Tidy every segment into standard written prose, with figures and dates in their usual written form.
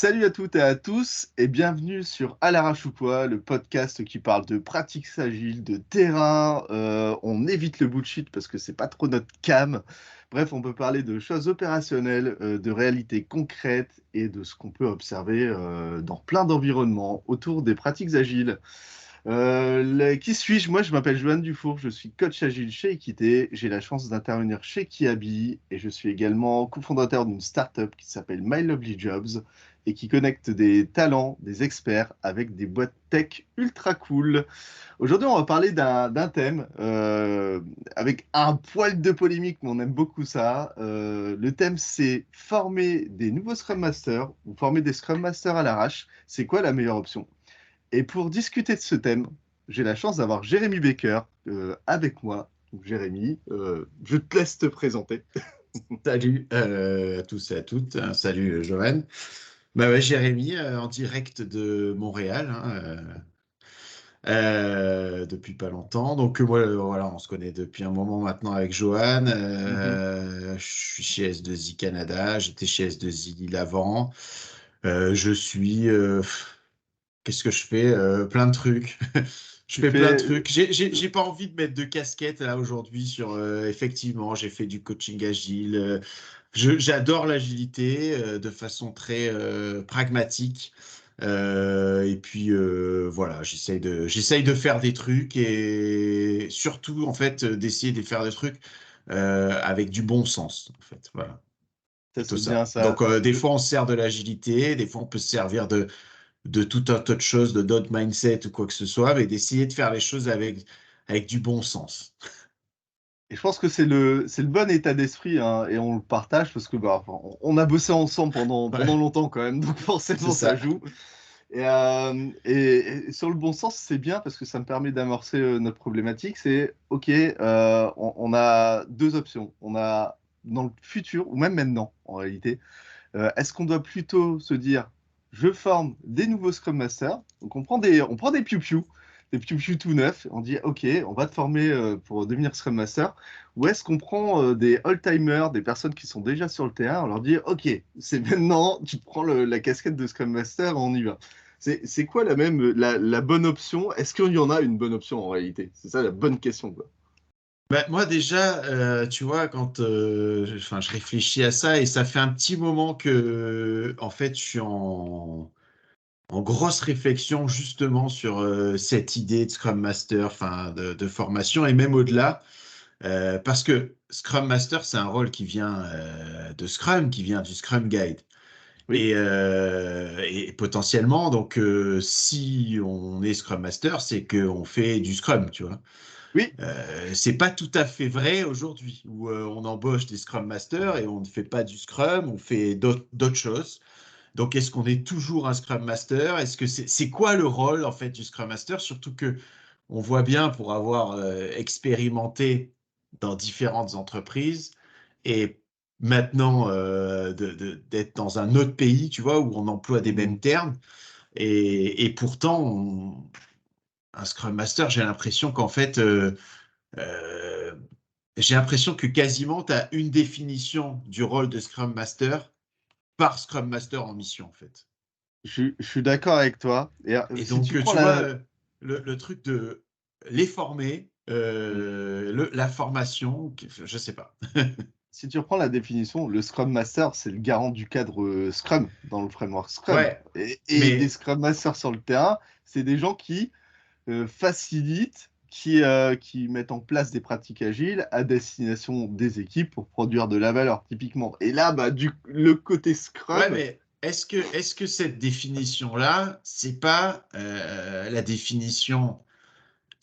Salut à toutes et à tous et bienvenue sur À l'arrache ou quoi, le podcast qui parle de pratiques agiles, de terrain. On évite le bullshit parce que c'est pas trop notre cam. Bref, on peut parler de choses opérationnelles, de réalités concrètes et de ce qu'on peut observer dans plein d'environnements autour des pratiques agiles. Qui suis-je? Moi, je m'appelle Johan Dufour, je suis coach agile chez Equité. J'ai la chance d'intervenir chez Kiabi et je suis également cofondateur d'une startup qui s'appelle My Lovely Jobs et qui connecte des talents, des experts avec des boîtes tech ultra cool. Aujourd'hui, on va parler d'un thème avec un poil de polémique, mais on aime beaucoup ça. Le thème, c'est former des nouveaux Scrum Masters ou former des Scrum Masters à l'arrache. C'est quoi la meilleure option? Et pour discuter de ce thème, j'ai la chance d'avoir Jérémy Baker avec moi. Donc, Jérémy, je te laisse te présenter. Salut à tous et à toutes. Salut Johan. Bah ouais, Jérémy, en direct de Montréal, depuis pas longtemps. Donc moi, voilà, on se connaît depuis un moment maintenant avec Johan. Mhm. Je suis chez S2I Canada. J'étais chez S2I avant. Je suis, qu'est-ce que je fais? Plein de trucs. Je Tu fais plein de fais. trucs. J'ai pas envie de mettre de casquette là aujourd'hui sur. Effectivement, j'ai fait du coaching agile. J'adore l'agilité de façon très pragmatique. Et puis voilà, j'essaye de faire des trucs et surtout en fait d'essayer de faire des trucs avec du bon sens en fait. Voilà, Ça, plutôt c'est bien ça. ça. Donc des fois on se sert de l'agilité, des fois on peut se servir de tout un tas de choses, de d'autres mindset ou quoi que ce soit, mais d'essayer de faire les choses avec du bon sens. Et je pense que c'est le bon état d'esprit, hein, et on le partage parce que bah, enfin, on a bossé ensemble pendant Ouais, longtemps quand même, donc c'est forcément ça ça. joue. Et sur le bon sens, c'est bien parce que ça me permet d'amorcer notre problématique. C'est OK, on a deux options. On a dans le futur, ou même maintenant en réalité, est-ce qu'on doit plutôt se dire, je forme des nouveaux Scrum Masters, donc on prend des piou-piou, des piou-piou tout neufs, on dit, OK, on va te former pour devenir Scrum Master, ou est-ce qu'on prend des old-timers, des personnes qui sont déjà sur le terrain, on leur dit, OK, c'est maintenant, tu prends la casquette de Scrum Master, on y va. C'est quoi la bonne option? Est-ce qu'il y en a une bonne option en réalité? C'est ça la bonne question, quoi. Bah, moi déjà, tu vois, quand enfin, je réfléchis à ça et ça fait un petit moment que, en fait, je suis en grosse réflexion justement sur cette idée de Scrum Master, enfin, de formation et même au-delà, parce que Scrum Master, c'est un rôle qui vient de Scrum, qui vient du Scrum Guide. Oui, Et potentiellement, donc, si on est Scrum Master, c'est qu'on fait du Scrum, tu vois. oui, C'est pas tout à fait vrai aujourd'hui, où on embauche des Scrum Masters et on ne fait pas du Scrum, on fait d'autres choses. Donc, est-ce qu'on est toujours un Scrum Master? Est-ce que c'est quoi le rôle en fait du Scrum Master? Surtout que on voit bien pour avoir expérimenté dans différentes entreprises et maintenant d'être dans un autre pays, tu vois, où on emploie des mêmes mm, termes. Et pourtant, un Scrum Master, j'ai l'impression qu'en fait, euh, j'ai l'impression que quasiment tu as une définition du rôle de Scrum Master par Scrum Master en mission, en fait. je suis d'accord avec toi. Et Et si tu donc, prends tu vois, la, le truc de les former, la formation, je sais pas. Si tu reprends la définition, le Scrum Master, c'est le garant du cadre Scrum dans le framework Scrum. Ouais, Et des mais Scrum Masters sur le terrain, c'est des gens qui facilitent, qui mettent en place des pratiques agiles à destination des équipes pour produire de la valeur, typiquement. Et là, bah, le côté ouais, Scrum, mais est-ce que cette définition-là, c'est pas la définition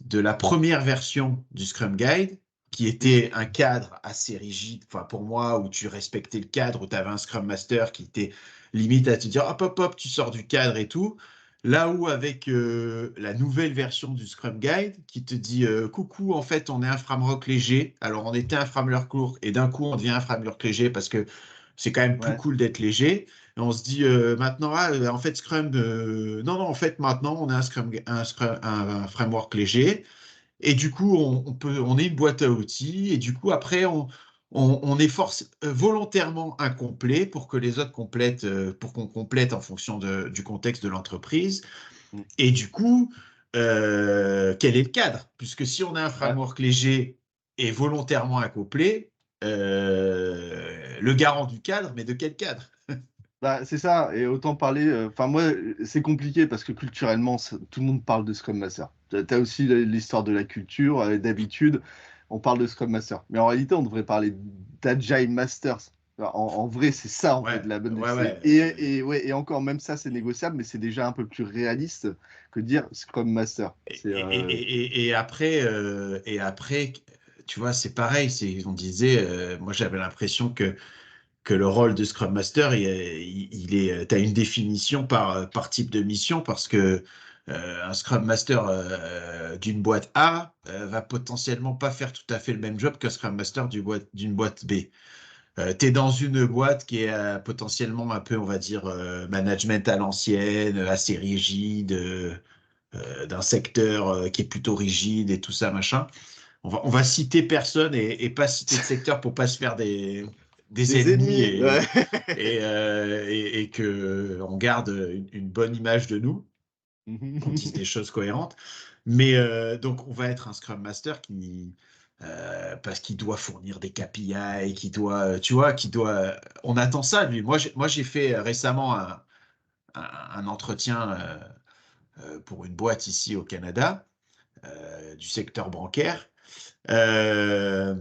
de la première version du Scrum Guide, qui oui, était un cadre assez rigide, enfin pour moi, où tu respectais le cadre, où tu avais un Scrum Master qui était limite à te dire hop, hop, hop, tu sors du cadre et tout. Là où avec la nouvelle version du Scrum Guide qui te dit coucou, en fait, on est un framework léger. Alors, on était un framework lourd et d'un coup, on devient un framework léger parce que c'est quand même plus ouais. cool d'être léger. Et on se dit maintenant, en fait, Scrum, non, non, en fait, maintenant, on a un framework léger. Et du coup, on est une boîte à outils. Et du coup, après, on est volontairement incomplet pour que les autres complètent, pour qu'on complète en fonction du contexte de l'entreprise. Mm. Et du coup, quel est le cadre? Puisque si on a un Ouais. framework léger et volontairement incomplet, le garant du cadre, mais de quel cadre? Bah, c'est ça, et autant parler. Enfin, moi, c'est compliqué parce que culturellement, tout le monde parle de Scrum Master. Tu as aussi l'histoire de la culture. D'habitude, on parle de Scrum Master. Mais en réalité, on devrait parler d'Agile Masters. En vrai, c'est ça, en fait, Ouais, la bonne. ouais, ouais. Ouais, et encore, même ça, c'est négociable, mais c'est déjà un peu plus réaliste que dire Scrum Master. C'est. Et après, tu vois, c'est pareil. On disait, moi j'avais l'impression que le rôle de Scrum Master, tu as une définition par type de mission parce que un Scrum Master d'une boîte A va potentiellement pas faire tout à fait le même job qu'un Scrum Master d'une boîte B. Tu es dans une boîte qui est potentiellement un peu, on va dire, management à l'ancienne, assez rigide, d'un secteur qui est plutôt rigide et tout ça, machin. On va citer personne et pas citer de secteur pour pas se faire des Des ennemis ennemis, ouais. et que on garde une bonne image de nous, qu'on dise des choses cohérentes. Mais donc, on va être un Scrum Master parce qu'il doit fournir des KPI, tu vois, on attend ça, lui. Moi, j'ai fait récemment un entretien pour une boîte ici au Canada, du secteur bancaire. Euh,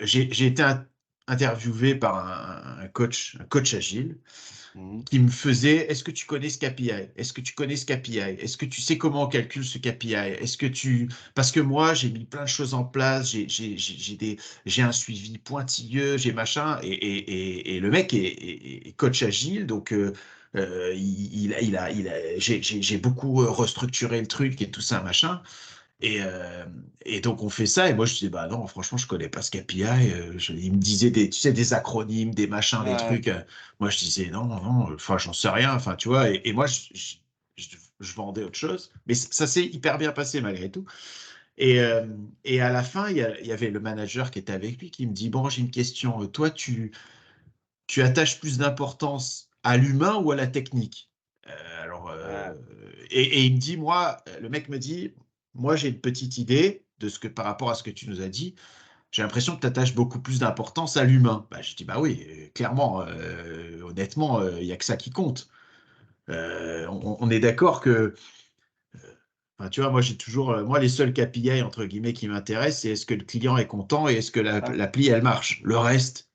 j'ai été interviewé par un coach agile Mhm. qui me faisait, est-ce que tu connais ce KPI? Est-ce que tu connais ce KPI? Est-ce que tu sais comment on calcule ce KPI? Parce que moi, j'ai mis plein de choses en place, j'ai un suivi pointilleux, j'ai machin, et le mec est coach agile, donc j'ai beaucoup restructuré le truc et tout ça, machin. Et, euh, et donc on fait ça, et moi je disais, bah non, franchement, je connais pas ce KPI. Il me disait tu sais, des acronymes, des machins, des Ouais. trucs. Moi je disais, non, non, enfin, j'en sais rien, enfin, tu vois. Et moi, je vendais autre chose. Mais ça s'est hyper bien passé malgré tout. Et, euh, et à la fin, il y avait le manager qui était avec lui qui me dit, bon, j'ai une question. Toi, tu attaches plus d'importance à l'humain ou à la technique? Alors, Ouais. et il me dit, moi, le mec me dit, moi, j'ai une petite idée par rapport à ce que tu nous as dit. J'ai l'impression que tu attaches beaucoup plus d'importance à l'humain. Bah, je dis, bah oui, clairement, honnêtement, il n'y a que ça qui compte. On est d'accord que, enfin, tu vois, moi, j'ai toujours, moi, les seuls KPI, entre guillemets, qui m'intéressent, c'est est-ce que le client est content et est-ce que Ouais. l'appli, elle marche. Le reste,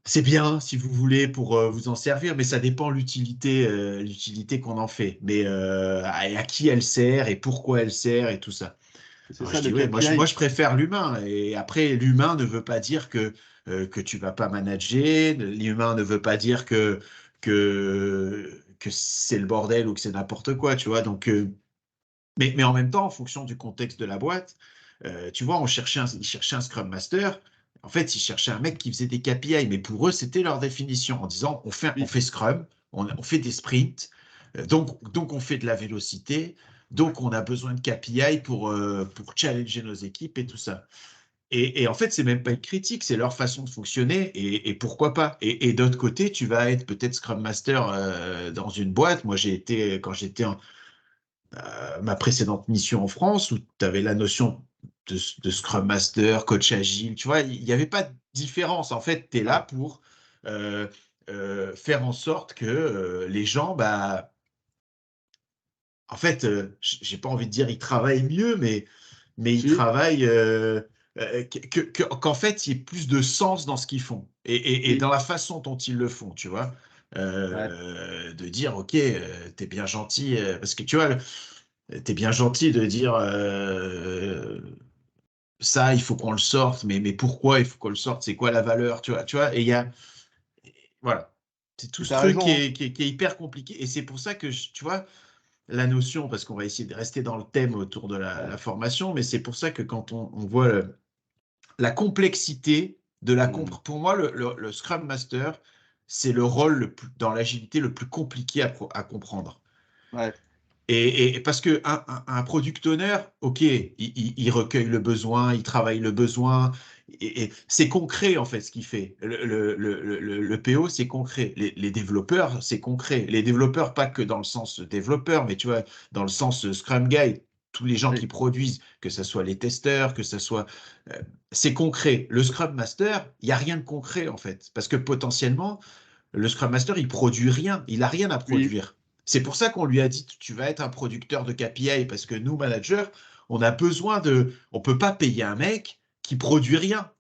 c'est bien si vous voulez pour vous en servir, mais ça dépend l'utilité qu'on en fait. Mais à qui elle sert et pourquoi elle sert et tout ça. C'est Alors ça je le dis oui, moi KPI. je préfère l'humain. Et après, l'humain ne veut pas dire que tu vas pas manager. L'humain ne veut pas dire que c'est le bordel ou que c'est n'importe quoi, tu vois. Donc, mais en même temps, en fonction du contexte de la boîte, tu vois, ils cherchaient un Scrum Master. En fait, ils cherchaient un mec qui faisait des KPI, mais pour eux, c'était leur définition en disant on Oui. fait Scrum, on fait des sprints, donc on fait de la vélocité, donc on a besoin de KPI pour challenger nos équipes et tout ça. Et en fait, c'est même pas une critique, c'est leur façon de fonctionner et pourquoi pas. Et d'autre côté, tu vas être peut-être Scrum Master dans une boîte. Moi, quand j'étais ma précédente mission en France où tu avais la notion de Scrum Master, coach agile, tu vois, il n'y avait pas de différence. En fait, tu es là Ouais. pour euh, faire en sorte que les gens, bah, en fait, j'ai pas envie de dire ils travaillent mieux, mais ils Si. travaillent, qu'en fait, il y ait plus de sens dans ce qu'ils font et Oui. dans la façon dont ils le font, tu vois. Ouais. De dire, OK, t'es bien gentil, parce que tu vois, t'es bien gentil de dire ça, il faut qu'on le sorte, mais pourquoi il faut qu'on le sorte? C'est quoi la valeur? Tu vois, et il y a, voilà. C'est tout Et ce t'as truc raison, hein. qui est hyper compliqué. Et c'est pour ça que, tu vois, la notion, parce qu'on va essayer de rester dans le thème autour de Ouais. la formation, mais c'est pour ça que quand on voit la complexité de Hmm. pour moi, le Scrum Master, c'est le rôle dans l'agilité le plus compliqué à comprendre. Ouais. Et parce que un product owner, ok, il recueille le besoin, il travaille le besoin, et c'est concret en fait ce qu'il fait. Le PO, c'est concret. Les développeurs, c'est concret. Les développeurs, pas que dans le sens développeur, mais tu vois, dans le sens Scrum Guide, tous les gens Oui. qui produisent, que ce soit les testeurs, que ce soit... c'est concret. Le Scrum Master, il n'y a rien de concret en fait. Parce que potentiellement, le Scrum Master, il produit rien. Il n'a rien à Oui. produire. C'est pour ça qu'on lui a dit, tu vas être un producteur de KPI, parce que nous, managers, on a besoin de... On ne peut pas payer un mec qui produit rien.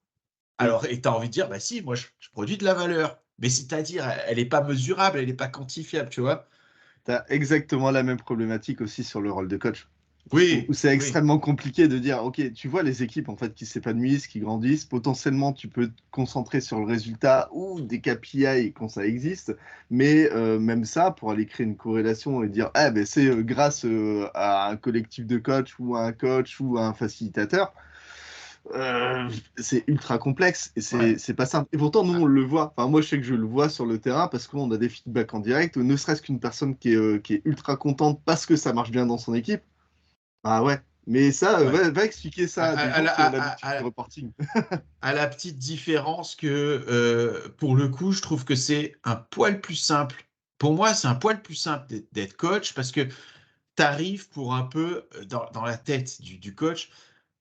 Oui. Alors, et tu as envie de dire, bah si, moi, je produis de la valeur. Mais c'est-à-dire, elle n'est pas mesurable, elle n'est pas quantifiable, tu vois. Tu as exactement la même problématique aussi sur le rôle de coach. Où Oui, c'est oui, extrêmement compliqué de dire, OK, tu vois les équipes en fait qui s'épanouissent, qui grandissent, potentiellement tu peux te concentrer sur le résultat ou des KPI quand ça existe, mais même ça, pour aller créer une corrélation et dire, ah ben c'est grâce à un collectif de coach ou à un coach ou à un facilitateur, c'est ultra complexe et ouais. c'est pas simple. Et pourtant, nous, on le voit. Enfin, moi, je sais que je le vois sur le terrain parce qu'on a des feedbacks en direct, ne serait-ce qu'une personne qui est ultra contente parce que ça marche bien dans son équipe. Ah ouais. Mais ça, Ouais. va expliquer À, ça à des à gens la, qui ont à- l'habitude du à- reporting. à la petite différence que, pour le coup, je trouve que c'est un poil plus simple. Pour moi, c'est un poil plus simple d'être coach parce que tu arrives pour un peu dans la tête du coach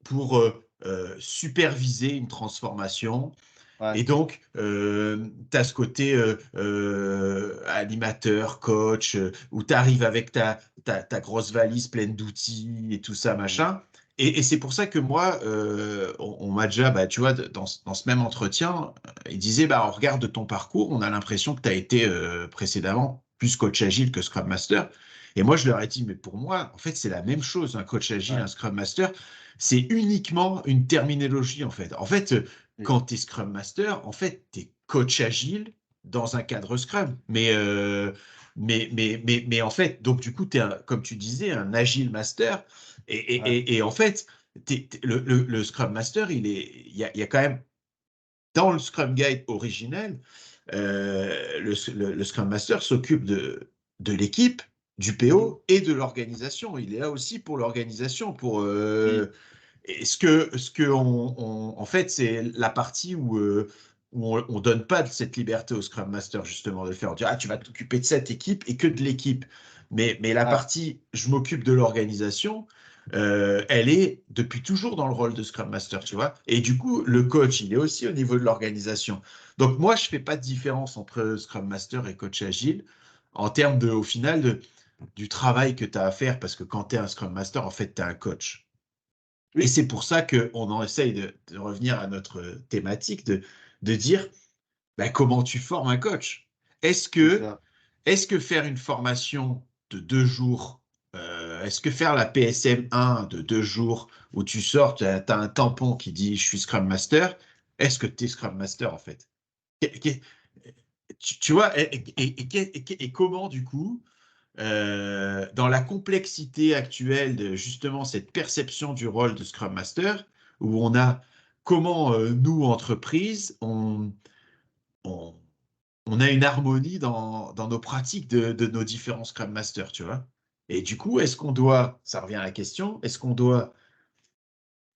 pour superviser une transformation. Ouais. Et donc, tu as ce côté animateur, coach, où tu arrives avec ta grosse valise pleine d'outils et tout ça, Mhm. machin. Et c'est pour ça que moi, on m'a déjà, bah, tu vois, dans ce même entretien, il disait, bah, on regarde ton parcours, on a l'impression que tu as été précédemment plus coach agile que Scrum Master. Et moi, je leur ai dit, mais pour moi, en fait, c'est la même chose, un coach agile, Ouais. un Scrum Master, c'est uniquement une terminologie, en fait. En fait, Oui. quand tu es Scrum Master, en fait, tu es coach agile dans un cadre Scrum. Mais en fait, donc du coup, tu es, comme tu disais, un Agile Master. Ouais. Et en fait, le Scrum Master, il y a quand même, dans le Scrum Guide originel, le Scrum Master s'occupe de l'équipe, du Mhm. PO et de l'organisation. Il est là aussi pour l'organisation, pour Oui. et en fait, c'est la partie où on donne pas de cette liberté au Scrum Master, justement, de faire dire, ah, tu vas t'occuper de cette équipe et que de l'équipe. Mais la Ouais. partie, je m'occupe de l'organisation, elle est depuis toujours dans le rôle de Scrum Master, tu vois. Et du coup, le coach, il est aussi au niveau de l'organisation. Donc, moi, je fais pas de différence entre Scrum Master et coach agile en termes au final, du travail que tu as à faire, parce que quand tu es un Scrum Master, en fait, tu es un coach. Et Oui. c'est pour ça qu'on en essaye de revenir à notre thématique, de dire ben, comment tu formes un coach. Est-ce C'est que, ça. est-ce que faire une formation de 2 jours, est-ce que faire la PSM 1 de 2 jours où tu sors, tu as un tampon qui dit je suis Scrum Master, est-ce que tu es Scrum Master en fait? Tu vois, et comment du coup dans la complexité actuelle de justement cette perception du rôle de Scrum Master, où on a comment nous, entreprises, on, on a une harmonie dans nos pratiques de nos différents Scrum Masters, tu vois. Et du coup, est-ce qu'on doit, ça revient à la question, est-ce qu'on doit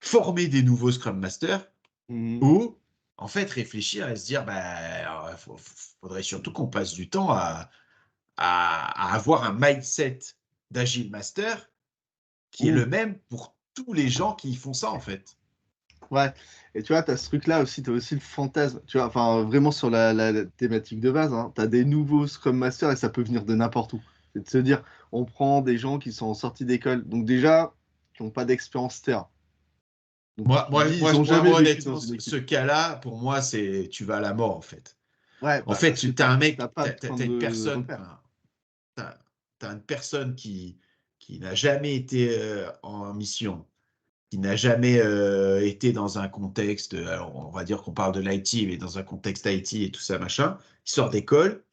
former des nouveaux Scrum Masters Mhm. ou en fait réfléchir et se dire, bah, faudrait surtout qu'on passe du temps à avoir un mindset d'Agile Master qui est le Ouh. même pour tous les gens qui font ça, en fait. Ouais. Et tu vois, tu as ce truc-là aussi, tu as aussi le fantasme. Tu vois, enfin, vraiment sur la thématique de base, hein, tu as des nouveaux Scrum Masters et ça peut venir de n'importe où. C'est de se dire, on prend des gens qui sont en sortie d'école, donc déjà, qui n'ont pas d'expérience terrain. Donc, Moi, tu te moi, dis, ils moi, n'ont moi, jamais moi, vécu dans honnêtement, une ce équipe. cas-là, pour moi, c'est tu vas à la mort, en fait. Ouais, En bah, fait, parce que tu as un t'as mec, pas de point t'as une de personne, repère. enfin, t'as une personne qui n'a jamais été en mission, qui n'a jamais été dans un contexte, alors on va dire qu'on parle de l'IT, mais dans un contexte IT et tout ça, machin, il sort d'école,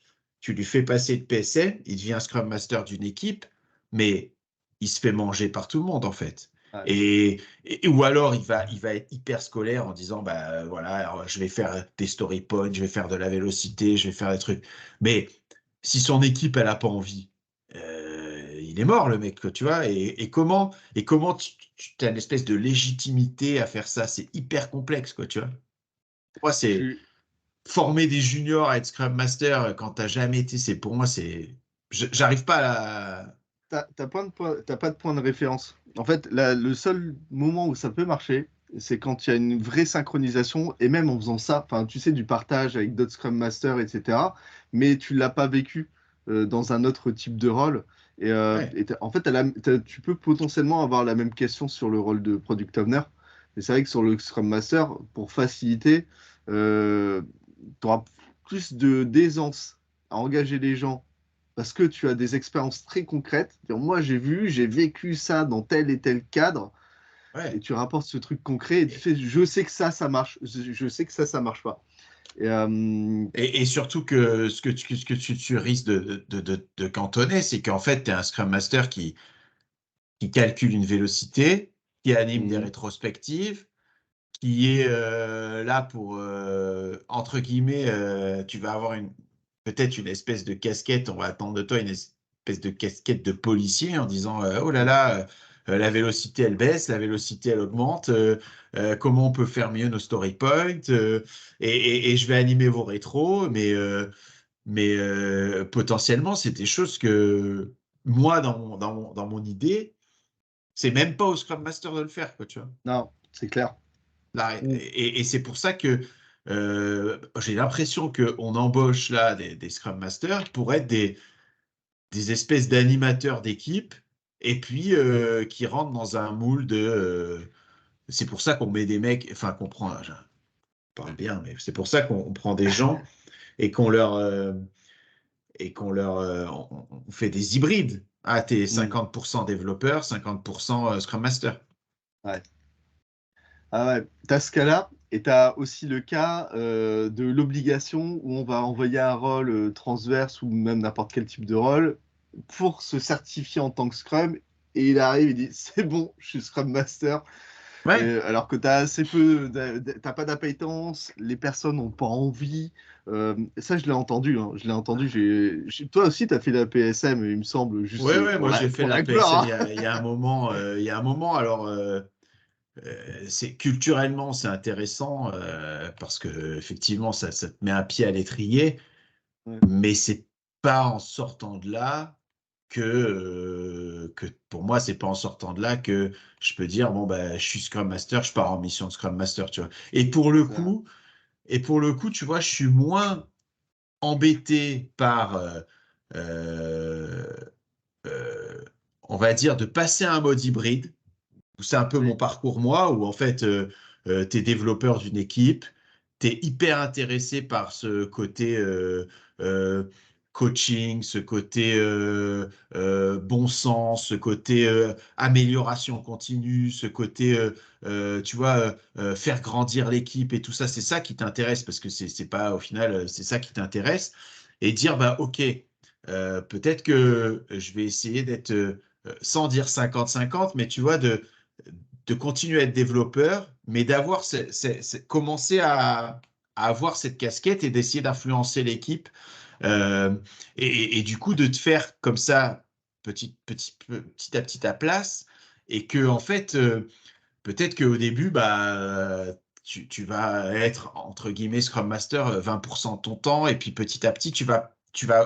tu lui fais passer de PSN, il devient Scrum Master d'une équipe, mais il se fait manger par tout le monde, en fait. Ouais. Ou alors il va être hyper scolaire en disant, bah voilà, alors, je vais faire des story points, je vais faire de la vélocité, je vais faire des trucs. Mais si son équipe, elle n'a pas envie, il est mort, le mec, quoi, tu vois. Et comment tu as une espèce de légitimité à faire ça? C'est hyper complexe, quoi, tu vois. Moi, Je c'est suis, former des juniors à être Scrum Master quand tu n'as jamais été, pour moi, j'arrive pas à t'as pas de point de référence. En fait, le seul moment où ça peut marcher, c'est quand il y a une vraie synchronisation, et même en faisant ça, enfin, tu sais, du partage avec d'autres Scrum Masters, etc., mais tu l'as pas vécu dans un autre type de rôle. Ouais, En fait, tu peux potentiellement avoir la même question sur le rôle de Product Owner, mais c'est vrai que sur le Scrum Master, pour faciliter, tu auras plus d'aisance à engager les gens parce que tu as des expériences très concrètes. Moi, j'ai vécu ça dans tel et tel cadre, et ouais. tu rapportes ce truc concret et tu fais, je sais que ça marche, je sais que ça marche pas. Et, Et surtout que tu risques de cantonner, c'est qu'en fait, tu es un Scrum Master qui calcule une vélocité, qui anime des mhm, rétrospectives, qui est là pour, entre guillemets, tu vas avoir peut-être une espèce de casquette, on va attendre de toi une espèce de casquette de policier en disant oh là là, la vélocité elle baisse, la vélocité elle augmente, comment on peut faire mieux nos story points, et je vais animer vos rétros, mais potentiellement c'est des choses que moi dans mon idée, c'est même pas au Scrum Master de le faire, quoi, tu vois. non, c'est clair. Là, Mm, et c'est pour ça que j'ai l'impression qu'on embauche là des Scrum Masters pour être des espèces d'animateurs d'équipe et puis qui rentrent dans un moule de. C'est pour ça qu'on met des mecs, enfin qu'on prend, je parle bien, mais c'est pour ça qu'on prend des gens et on fait des hybrides. Ah, t'es mm, 50% développeur, 50% Scrum Master. ouais. Ah ouais, t'as ce cas-là, et t'as aussi le cas de l'obligation où on va envoyer un rôle transverse ou même n'importe quel type de rôle pour se certifier en tant que Scrum. Et il arrive, il dit, c'est bon, je suis Scrum Master. Ouais, Alors que tu as assez peu, t'as pas d'appétence, les personnes n'ont pas envie. Ça, je l'ai entendu, hein, je l'ai entendu. Toi aussi, tu as fait la PSM, il me semble, juste ouais, ouais, moi j'ai fait pour la la PSM gloire. Hein. il y a un moment, alors c'est culturellement c'est intéressant parce que effectivement ça te met un pied à l'étrier, Ouais, mais c'est pas en sortant de là que pour moi c'est pas en sortant de là que je peux dire bon bah je suis Scrum Master, je pars en mission de Scrum Master, tu vois. ça, Et pour le coup, tu vois, je suis moins embêté par euh, euh, on va dire de passer à un mode hybride. C'est un peu mon oui, parcours, moi, où en fait, tu es développeur d'une équipe, tu es hyper intéressé par ce côté euh, coaching, ce côté bon sens, ce côté amélioration continue, ce côté, tu vois, faire grandir l'équipe et tout ça, c'est ça qui t'intéresse, parce que c'est pas, au final, c'est ça qui t'intéresse. Et dire, bah, OK, peut-être que je vais essayer d'être, sans dire 50-50, mais tu vois, de continuer à être développeur, mais d'avoir commencer à avoir cette casquette et d'essayer d'influencer l'équipe. Euh, et du coup, de te faire comme ça, petit à petit à place, et que, en fait, peut-être qu'au début, bah, tu vas être, entre guillemets, Scrum Master 20% de ton temps, et puis petit à petit, tu vas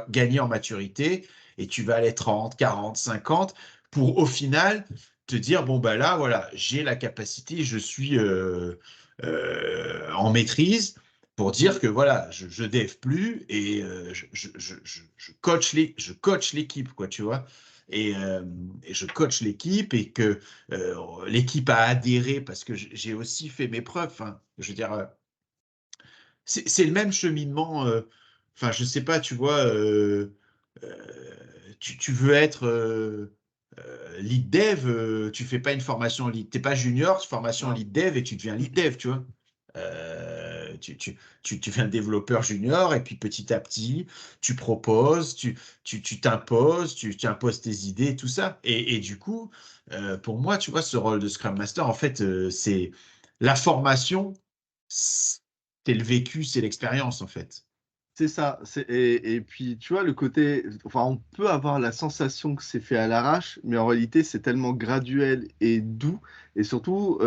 gagner en maturité, et tu vas aller 30, 40, 50, pour au final te dire, bon, bah là, voilà, j'ai la capacité, je suis en maîtrise, pour dire mm, que voilà, je dev plus, et je coach l'équipe, quoi, tu vois. Et je coach l'équipe et que l'équipe a adhéré parce que j'ai aussi fait mes preuves. Hein. Je veux dire, c'est le même cheminement. Enfin, je sais pas, tu vois, tu veux être lead dev, tu fais pas une formation lead. T'es pas junior, formation non, lead dev et tu deviens lead dev, tu vois. Tu deviens développeur junior et puis petit à petit, tu proposes, tu t'imposes, tu imposes tes idées, tout ça. Et du coup, pour moi, tu vois, ce rôle de Scrum Master, en fait, c'est la formation, c'est le vécu, c'est l'expérience, en fait. c'est ça. Et puis, tu vois, le côté, enfin, on peut avoir la sensation que c'est fait à l'arrache, mais en réalité, c'est tellement graduel et doux. Et surtout,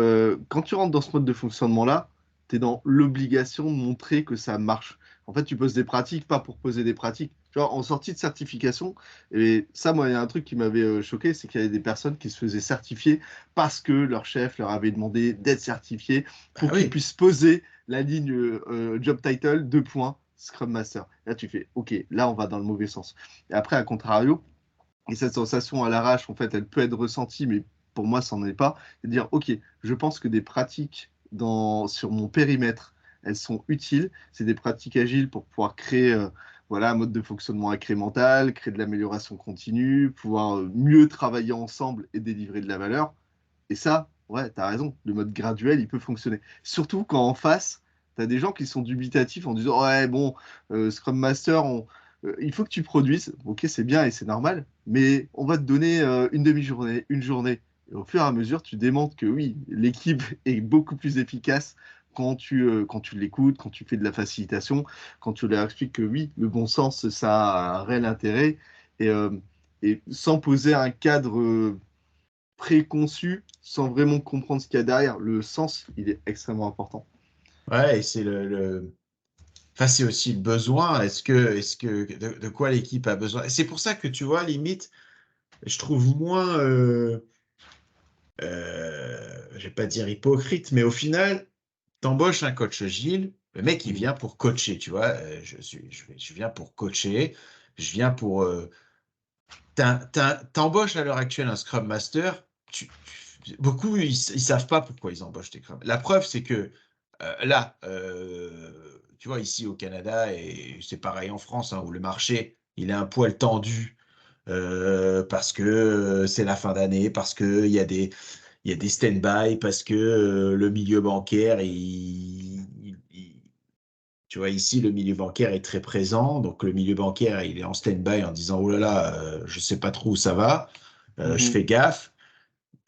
quand tu rentres dans ce mode de fonctionnement-là, tu es dans l'obligation de montrer que ça marche. En fait, tu poses des pratiques, pas pour poser des pratiques. Genre, en sortie de certification, et ça, moi, il y a un truc qui m'avait choqué, c'est qu'il y avait des personnes qui se faisaient certifier parce que leur chef leur avait demandé d'être certifié Bah pour qu'ils oui. puissent poser la ligne job title, 2 points, Scrum Master. Là, tu fais, OK, là, on va dans le mauvais sens. Et après, à contrario, et cette sensation à l'arrache, en fait, elle peut être ressentie, mais pour moi, ça n'en est pas. C'est de dire, OK, je pense que des pratiques sur mon périmètre, elles sont utiles. C'est des pratiques agiles pour pouvoir créer voilà, un mode de fonctionnement incrémental, créer de l'amélioration continue, pouvoir mieux travailler ensemble et délivrer de la valeur. Et ça, ouais, tu as raison, le mode graduel, il peut fonctionner. Surtout quand en face, tu as des gens qui sont dubitatifs en disant, ouais, bon, Scrum Master, il faut que tu produises. Ok, c'est bien et c'est normal, mais on va te donner une demi-journée, une journée. Et au fur et à mesure, tu démontres que oui, l'équipe est beaucoup plus efficace quand tu l'écoutes, quand tu fais de la facilitation, quand tu leur expliques que oui, le bon sens, ça a un réel intérêt. Et, euh, et sans poser un cadre préconçu sans vraiment comprendre ce qu'il y a derrière. Le sens, il est extrêmement important. Ouais, et c'est enfin, c'est aussi le besoin. De quoi l'équipe a besoin? Et c'est pour ça que tu vois, limite, je trouve moins, je vais pas dire hypocrite, mais au final, t'embauches un coach agile, le mec, il Mm. vient pour coacher, tu vois. Je viens pour coacher, je viens pour. T'embauches à l'heure actuelle un Scrum Master, beaucoup, ils savent pas pourquoi ils embauchent des Scrum. La preuve, c'est que là, tu vois, ici au Canada, et c'est pareil en France, hein, où le marché, il est un poil tendu parce que c'est la fin d'année, parce qu'il y a il y a des stand-by, parce que le milieu bancaire, tu vois, ici, le milieu bancaire est très présent. Donc, le milieu bancaire, il est en stand-by en disant, oh là là, je sais pas trop où ça va, je Mhm. fais gaffe.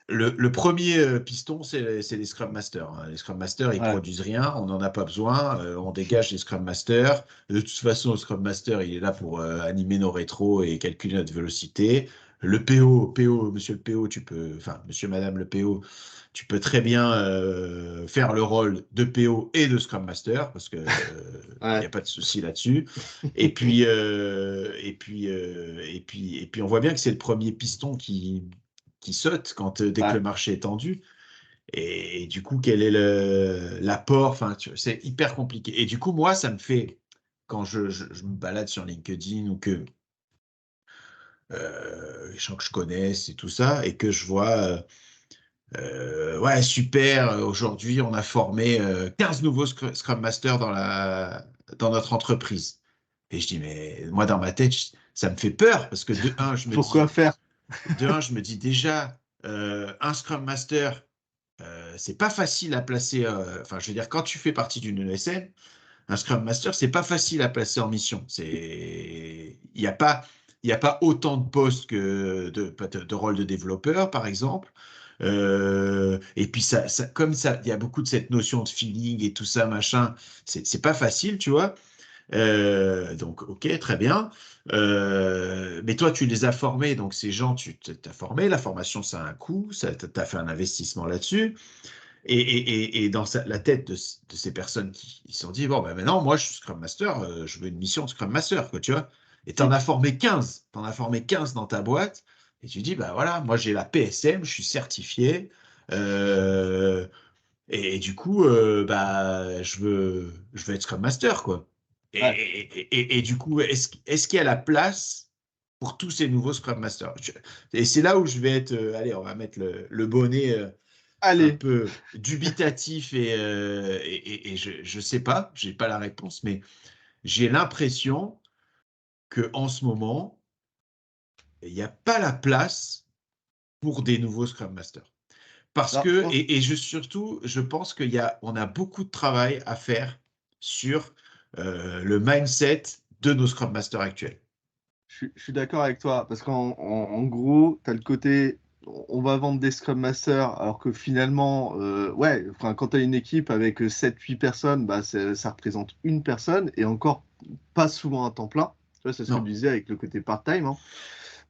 Le premier piston, c'est les Scrum Masters, hein. Les Scrum Masters, ils Ouais. produisent rien, on n'en a pas besoin, on dégage les Scrum Masters. De toute façon, le Scrum Master, il est là pour animer nos rétros et calculer notre vélocité. Le PO, monsieur le PO, enfin, monsieur, madame le PO, tu peux très bien faire le rôle de PO et de Scrum Master, parce que il n'y a Ouais. pas de souci là-dessus. Et puis, on voit bien que c'est le premier piston qui saute dès que Ouais. le marché est tendu. Et du coup, quel est l'apport? Enfin, c'est hyper compliqué. Et du coup, moi, ça me fait, quand je me balade sur LinkedIn ou que les gens que je connais, et tout ça, et que je vois, ouais, super, aujourd'hui, on a formé 15 nouveaux Scrum Masters dans notre entreprise. Et je dis, mais moi, dans ma tête, ça me fait peur, parce que Pourquoi faire? je me dis déjà, un Scrum Master, c'est pas facile à placer. Enfin, je veux dire, quand tu fais partie d'une ESN, un Scrum Master, c'est pas facile à placer en mission. Il y a pas autant de postes que de rôle de développeur, par exemple. Et puis comme ça, il y a beaucoup de cette notion de feeling et tout ça, machin. C'est pas facile, tu vois. Donc, ok, très bien. Mais toi, tu les as formés, donc ces gens, tu t'as formé. La formation, ça a un coût, tu as fait un investissement là-dessus. Et dans la tête de ces personnes qui ils se sont dit, bon, ben maintenant, moi, je suis Scrum Master, je veux une mission de Scrum Master, quoi, tu vois. Et tu en Mm. as formé 15, tu en as formé 15 dans ta boîte, et tu dis, bah voilà, moi, j'ai la PSM, je suis certifié, euh, et du coup, bah, je veux être Scrum Master, quoi. Ouais. Et du coup, est-ce qu'il y a la place pour tous ces nouveaux Scrum Masters? Et c'est là où je vais être, allez, on va mettre le bonnet un Allez, peu dubitatif et je sais pas, j'ai pas la réponse, mais j'ai l'impression que en ce moment, il n'y a pas la place pour des nouveaux Scrum Masters. Parce alors, je que, pense, surtout, je pense on a beaucoup de travail à faire sur le mindset de nos Scrum Masters actuels. je suis d'accord avec toi, parce en gros, tu as le côté, on va vendre des Scrum Masters, alors que finalement, ouais, enfin, quand tu as une équipe avec 7 8 personnes, bah, ça représente une personne, et encore pas souvent un temps plein. Tu vois, c'est ce que Non, tu disais avec le côté part-time, hein.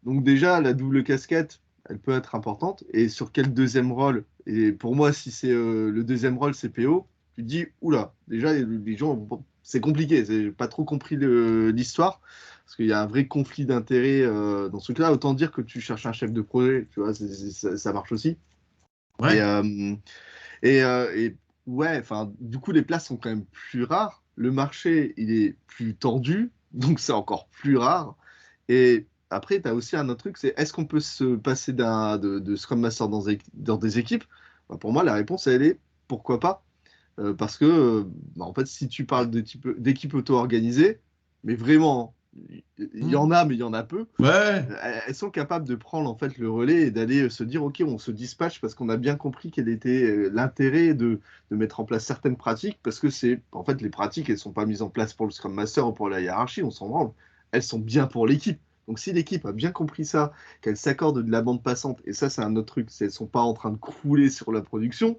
Donc déjà, la double casquette, elle peut être importante. Et sur quel deuxième rôle? Et pour moi, si c'est le deuxième rôle, c'est PO. tu te dis, oula, déjà, les gens, bon, c'est compliqué, c'est pas trop compris l'histoire, parce qu'il y a un vrai conflit d'intérêts dans ce truc-là. Autant dire que tu cherches un chef de projet, tu vois, ça marche aussi. Et, Ouais. et ouais, enfin, du coup, les places sont quand même plus rares. Le marché, il est plus tendu, donc c'est encore plus rare. Et après, tu as aussi un autre truc, c'est est-ce qu'on peut se passer de Scrum Master dans des équipes? Bah, pour moi, la réponse, elle est pourquoi pas? Parce que, bah, en fait, si tu parles d'équipe auto-organisée, mais vraiment, il y Hmm. en a, mais il y en a peu, Ouais. elles sont capables de prendre en fait le relais et d'aller se dire, OK, on se dispatche parce qu'on a bien compris quel était l'intérêt de mettre en place certaines pratiques, parce que en fait, les pratiques, elles sont pas mises en place pour le Scrum Master ou pour la hiérarchie, on s'en branle. Elles sont bien pour l'équipe. Donc, si l'équipe a bien compris ça, qu'elle s'accorde de la bande passante, et ça, c'est un autre truc, c'est elles sont pas en train de crouler sur la production,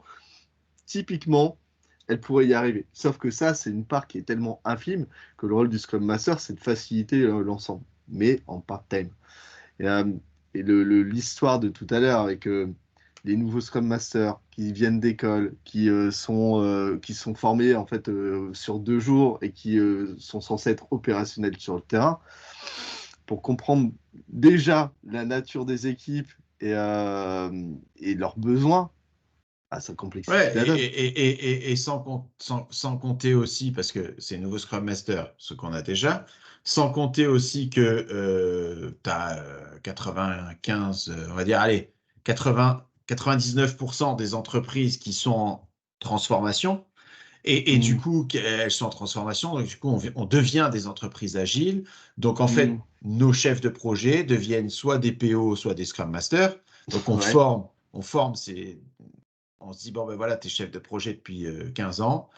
typiquement, elle pourrait y arriver. Sauf que ça, c'est une part qui est tellement infime que le rôle du Scrum Master, c'est de faciliter l'ensemble, mais en part-time. Et, l'histoire de tout à l'heure avec les nouveaux Scrum Masters qui viennent d'école, qui sont formés en fait sur 2 jours et qui sont censés être opérationnels sur le terrain, pour comprendre déjà la nature des équipes et leurs besoins, ah, ça complexifie Ouais, la donne. et sans compter aussi, parce que c'est nouveau Scrum Master, ce qu'on a déjà, sans compter aussi que tu as 95, on va dire, allez, 99% des entreprises qui sont en transformation, et du Mm, coup, elles sont en transformation, donc du coup, on devient des entreprises agiles. Donc, en mm, fait, nos chefs de projet deviennent soit des PO, soit des Scrum Masters. Donc, ouais, on forme on se dit, bon, ben voilà, tu es chef de projet depuis 15 ans,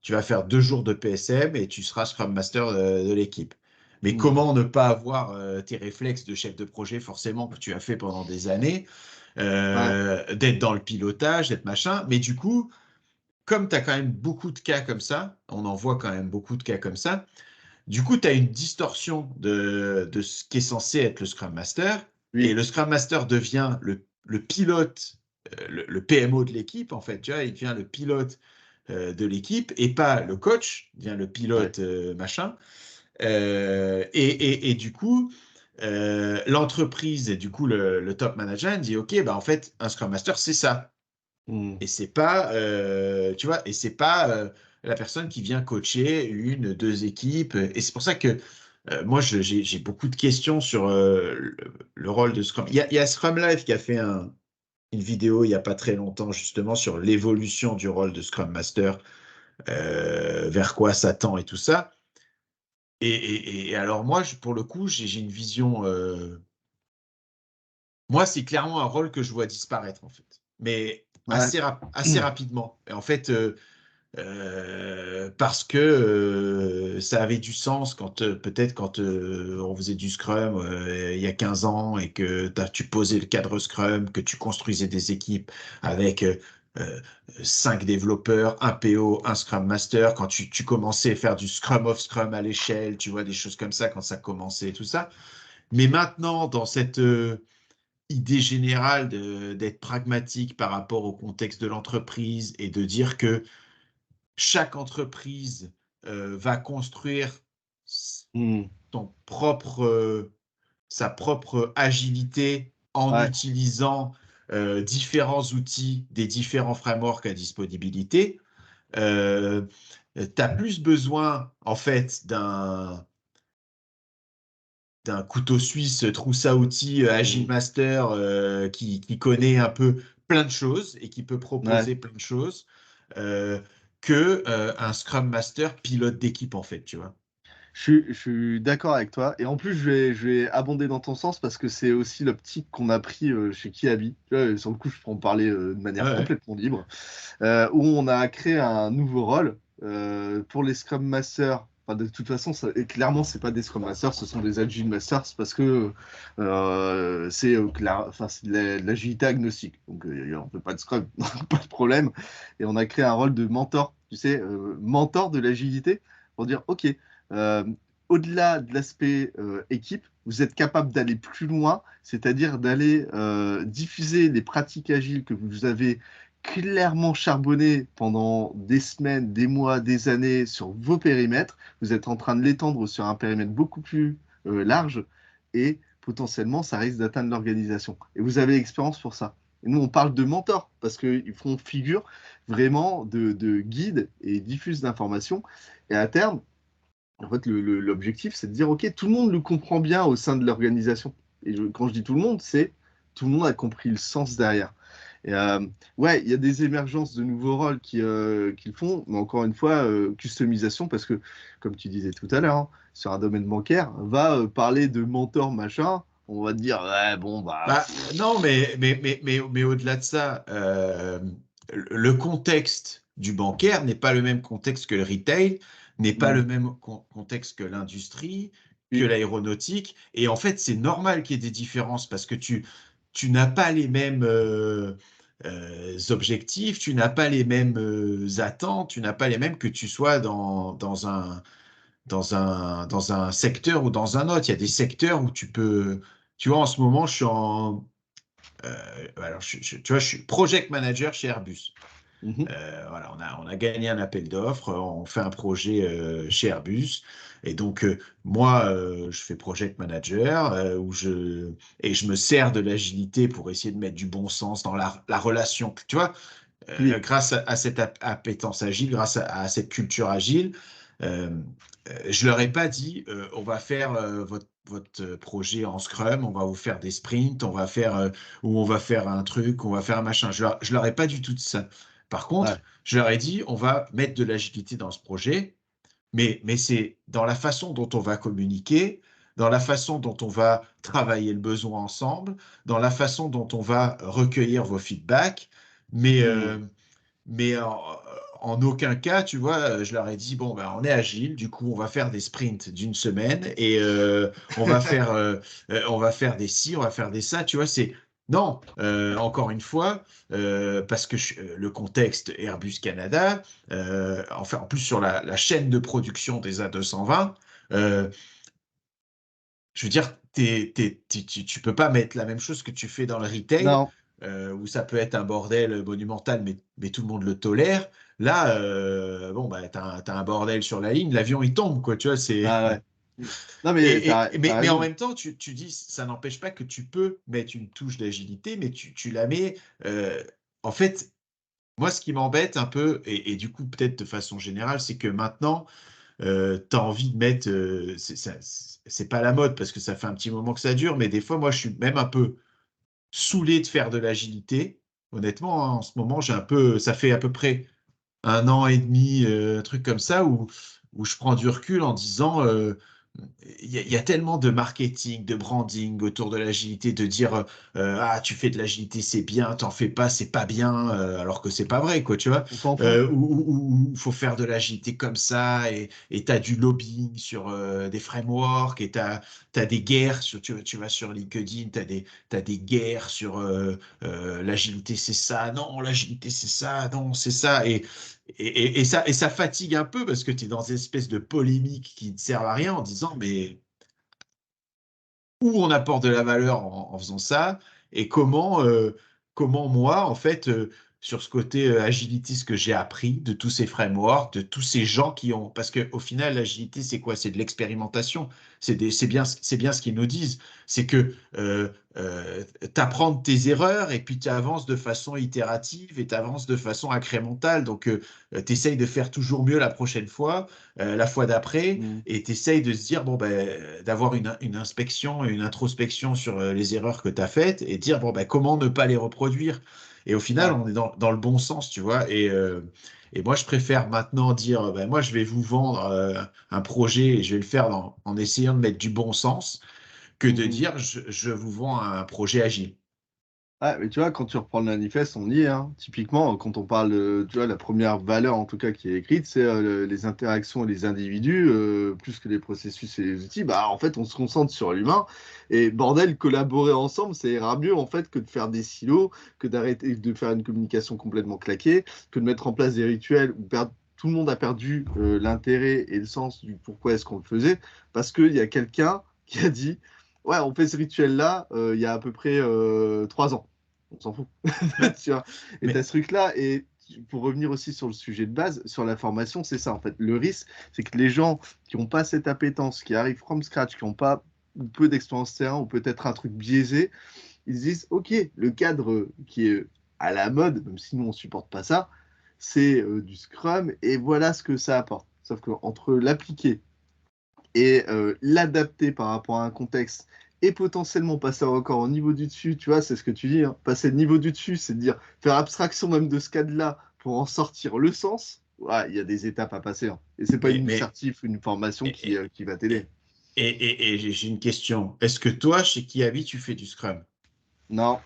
tu vas faire 2 jours de PSM et tu seras Scrum Master de l'équipe. Mais mm, comment ne pas avoir tes réflexes de chef de projet, forcément, que tu as fait pendant des années, ouais, d'être dans le pilotage, d'être machin. Mais du coup, comme tu as quand même beaucoup de cas comme ça, on en voit quand même beaucoup de cas comme ça, du coup, tu as une distorsion de ce qui est censé être le Scrum Master, et oui, le Scrum Master devient le pilote, le PMO de l'équipe, en fait, tu vois, il devient le pilote de l'équipe, et pas le coach, il devient le ouais. pilote machin. Et du coup, l'entreprise et du coup le top management dit, OK, bah, en fait, un Scrum Master, c'est ça. Mm, Et c'est pas, tu vois, et c'est pas la personne qui vient coacher une, deux équipes. Et c'est pour ça que moi, j'ai beaucoup de questions sur le rôle de Scrum. Il y a Scrum Life qui a fait une vidéo il n'y a pas très longtemps, justement, sur l'évolution du rôle de Scrum Master, vers quoi ça tend et tout ça. Et alors, moi, pour le coup, j'ai une vision. Moi, c'est clairement un rôle que je vois disparaître, en fait. Mais ouais. assez rapidement. Et en fait, parce que ça avait du sens quand peut-être quand on faisait du Scrum il y a 15 ans et que tu posais le cadre Scrum, que tu construisais des équipes avec euh, 5 développeurs, un PO, un Scrum Master, quand tu commençais à faire du Scrum of Scrum à l'échelle, tu vois, des choses comme ça, quand ça commençait et tout ça. Mais maintenant, dans cette idée générale d'être pragmatique par rapport au contexte de l'entreprise et de dire que chaque entreprise va construire Mm, son propre, sa propre agilité en ouais. utilisant différents outils des différents frameworks à disponibilité. Euh, tu as plus besoin, en fait, d'un couteau suisse trousse à outils Agile Mm, Master qui connaît un peu plein de choses et qui peut ouais. proposer plein de choses euh, que un Scrum Master pilote d'équipe en fait, tu vois. Je suis d'accord avec toi. Et en plus, je vais abonder dans ton sens parce que c'est aussi l'optique qu'on a pris chez Kiabi. Tu vois, sur le coup, je peux en parler de Ouais, manière ouais. complètement libre. Où on a créé un nouveau rôle pour les Scrum Masters. Enfin, de toute façon, et clairement, c'est pas des Scrum Masters, ce sont des Agile Masters parce que enfin, c'est de l'agilité agnostique. Donc, on ne fait pas de Scrum, pas de problème. Et on a créé un rôle de mentor, tu sais, mentor de l'agilité pour dire, OK, euh, au-delà de l'aspect équipe, vous êtes capable d'aller plus loin, c'est-à-dire d'aller diffuser les pratiques agiles que vous avez clairement charbonné pendant des semaines, des mois, des années sur vos périmètres. Vous êtes en train de l'étendre sur un périmètre beaucoup plus large et potentiellement, ça risque d'atteindre l'organisation. Et vous avez l'expérience pour ça. Et nous, on parle de mentors parce qu'ils font figure vraiment de guide et diffuse d'informations. Et à terme, en fait, l'objectif, c'est de dire, OK, tout le monde le comprend bien au sein de l'organisation. Et quand je dis tout le monde, c'est tout le monde a compris le sens derrière. Et ouais, il y a des émergences de nouveaux rôles qu'ils font, mais encore une fois, customisation, parce que, comme tu disais tout à l'heure, hein, sur un domaine bancaire, va parler de mentor, machin, on va te dire, ouais, bon, bah, Bah, non, mais au-delà de ça, le contexte du bancaire n'est pas le même contexte que le retail, n'est pas le même contexte que l'industrie, que oui, l'aéronautique. Et en fait, c'est normal qu'il y ait des différences parce que tu n'as pas les mêmes objectifs, tu n'as pas les mêmes attentes, tu n'as pas les mêmes que tu sois dans un secteur ou dans un autre. Il y a des secteurs où tu peux. Tu vois, en ce moment, je suis en. Alors, tu vois, je suis project manager chez Airbus. mhm, Voilà, on a gagné un appel d'offres, on fait un projet chez Airbus. Et donc, moi, je fais project manager et je me sers de l'agilité pour essayer de mettre du bon sens dans la relation. Tu vois, oui, grâce à cette appétence agile, grâce à cette culture agile, euh, je leur ai pas dit on va faire votre projet en Scrum, on va vous faire des sprints, on va faire ou on va faire un truc, on va faire un machin. Je leur ai pas du tout dit ça. Par contre, ouais, je leur ai dit on va mettre de l'agilité dans ce projet, mais c'est dans la façon dont on va communiquer, dans la façon dont on va travailler le besoin ensemble, dans la façon dont on va recueillir vos feedbacks, mais, hmm, euh, mais en aucun cas, tu vois, je leur ai dit, bon, ben, on est agile, du coup, on va faire des sprints d'une semaine et on va faire des ci, on va faire des ça, tu vois, c'est... Non, encore une fois, parce que le contexte Airbus Canada, enfin, en plus sur la chaîne de production des A220, euh, je veux dire, tu peux pas mettre la même chose que tu fais dans le retail, non, où ça peut être un bordel monumental, mais tout le monde le tolère. Là, bon, bah, t'as un bordel sur la ligne, l'avion il tombe, quoi, tu vois, c'est... ah ouais. Non, mais t'as Mais en raison. même temps, tu dis, ça n'empêche pas que tu peux mettre une touche d'agilité, mais tu la mets... en fait, moi, ce qui m'embête un peu, et du coup, peut-être de façon générale, c'est que maintenant, tu as envie de mettre. C'est pas la mode parce que ça fait un petit moment que ça dure, mais des fois, moi, je suis même un peu saoulé de faire de l'agilité. Honnêtement, hein, en ce moment, j'ai un peu. Ça fait à peu près un an et demi, un truc comme ça, où je prends du recul en disant. Il y a tellement de marketing, de branding autour de l'agilité, de dire ah tu fais de l'agilité c'est bien, t'en fais pas c'est pas bien, alors que c'est pas vrai quoi tu vois. On s'en fout. Ou faut faire de l'agilité comme ça et t'as du lobbying sur des frameworks et t'as des guerres sur tu vas sur LinkedIn t'as des guerres sur l'agilité c'est ça non l'agilité c'est ça non c'est ça et ça fatigue un peu parce que tu es dans une espèce de polémique qui ne sert à rien en disant, mais où on apporte de la valeur en faisant ça et comment moi, en fait, sur ce côté agility, ce que j'ai appris de tous ces frameworks, de tous ces gens qui ont... Parce qu'au final, l'agilité, c'est quoi? C'est de l'expérimentation. C'est bien ce qu'ils nous disent. C'est que tu apprends de tes erreurs et puis tu avances de façon itérative et tu avances de façon incrémentale. Donc, tu essayes de faire toujours mieux la prochaine fois, la fois d'après Hmm, et tu essayes de se dire, bon, ben, d'avoir une inspection, une introspection sur les erreurs que tu as faites et dire, bon, ben, comment ne pas les reproduire. Et au final, ouais. on est dans le bon sens, tu vois. Et moi, je préfère maintenant dire, ben, moi, je vais vous vendre un projet et je vais le faire en essayant de mettre du bon sens que de Mhm. dire, je vous vends un projet agile. Ah, mais tu vois, quand tu reprends le manifeste, on y est, hein. Typiquement, quand on parle de, tu vois, la première valeur, en tout cas, qui est écrite, c'est les interactions et les individus, plus que les processus et les outils. Bah, en fait, on se concentre sur l'humain. Et bordel, collaborer ensemble, ça ira mieux, en fait, que de faire des silos, que d'arrêter de faire une communication complètement claquée, que de mettre en place des rituels où tout le monde a perdu l'intérêt et le sens du pourquoi est-ce qu'on le faisait, parce qu'il y a quelqu'un qui a dit, ouais, on fait ce rituel-là il y a à peu près 3 ans. on s'en fout. Ouais. Tu vois. Et tu as Mais, ce truc-là, et pour revenir aussi sur le sujet de base, sur la formation, c'est ça en fait. Le risque, c'est que les gens qui n'ont pas cette appétence, qui arrivent from scratch, qui n'ont pas ou peu d'expérience terrain, ou peut-être un truc biaisé, ils se disent, OK, le cadre qui est à la mode, même si nous on ne supporte pas ça, c'est du Scrum, et voilà ce que ça apporte. Sauf qu'entre l'appliquer et l'adapter par rapport à un contexte, et potentiellement passer encore au niveau du dessus, tu vois, c'est ce que tu dis, hein, passer le niveau du dessus, c'est de dire, faire abstraction même de ce cadre-là pour en sortir le sens, ouais, il y a des étapes à passer, hein. Et c'est pas mais, une mais certif ou une formation et, qui va t'aider. et j'ai une question. Est-ce que toi, chez Kiavi, tu fais du Scrum? Non,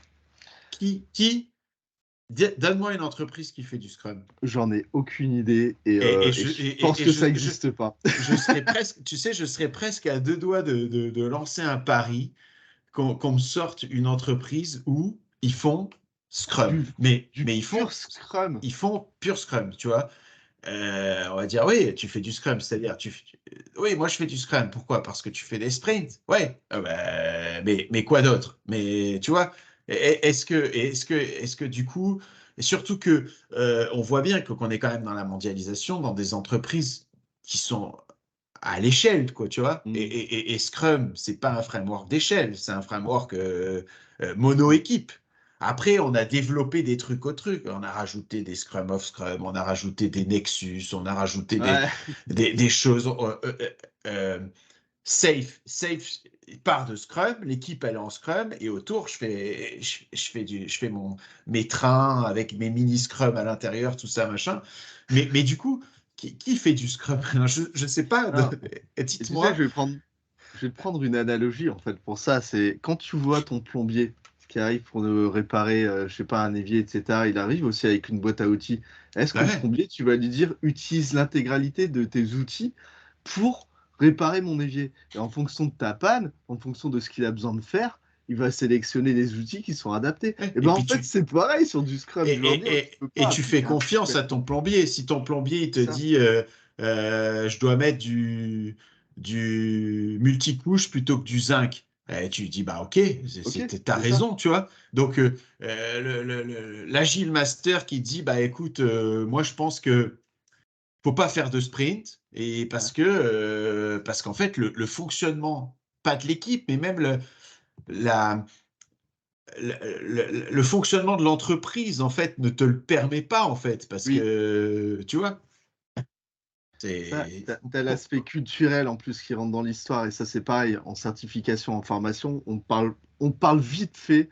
Qui donne-moi une entreprise qui fait du Scrum. j'en ai aucune idée, Et et je, je pense et que ça n'existe pas. je serais presque, tu sais, je serais presque à deux doigts de lancer un pari qu'on me sorte une entreprise où ils font Scrum. Du, du Mais pur Scrum. ils font pur Scrum, tu vois. On va dire, oui, tu fais du Scrum, c'est-à-dire, oui, moi je fais du Scrum. Pourquoi? Parce que tu fais des sprints. Ouais. Mais quoi d'autre? Mais tu vois, est-ce que du coup, et surtout que on voit bien qu'on est quand même dans la mondialisation, dans des entreprises qui sont à l'échelle, quoi, tu vois. Hmm. Et Scrum, c'est pas un framework d'échelle, c'est un framework mono-équipe. Après, on a développé des trucs au truc. On a rajouté des Scrum of Scrum, on a rajouté des Nexus, on a rajouté Ouais, des choses. Safe part de Scrum, l'équipe elle est en Scrum et autour je fais mes trains avec mes mini Scrum à l'intérieur, tout ça machin. Mais du coup, qui fait du Scrum? Je sais pas. non. Et tu sais, Dites-moi. je vais te prendre une analogie en fait pour ça. C'est quand tu vois ton plombier qui arrive pour réparer, je sais pas, un évier, etc. Il arrive aussi avec une boîte à outils. Est-ce que le Ouais. plombier, tu vas lui dire utilise l'intégralité de tes outils pour réparer mon évier? Et en fonction de ta panne, en fonction de ce qu'il a besoin de faire, il va sélectionner les outils qui sont adaptés. Et Et ben en puis fait, c'est pareil sur du Scrum. Je veux en dire, tu peux et pas tu fais appliquer un truc confiance à ton bêtement. plombier. Si ton plombier il te C'est ça. dit je dois mettre du multicouche plutôt que du zinc, tu dis bah ok, Ok, t'as c'est ça. raison, tu vois. Donc l'agile master qui dit bah écoute, moi je pense que faut pas faire de sprint et Ouais. parce qu'en fait le fonctionnement pas de l'équipe mais même la le fonctionnement de l'entreprise, en fait, ne te le permet pas, en fait, parce Oui. que, tu vois, Ça, c'est... t'as l'aspect culturel en plus qui rentre dans l'histoire, et ça c'est pareil, en certification, en formation, on parle vite fait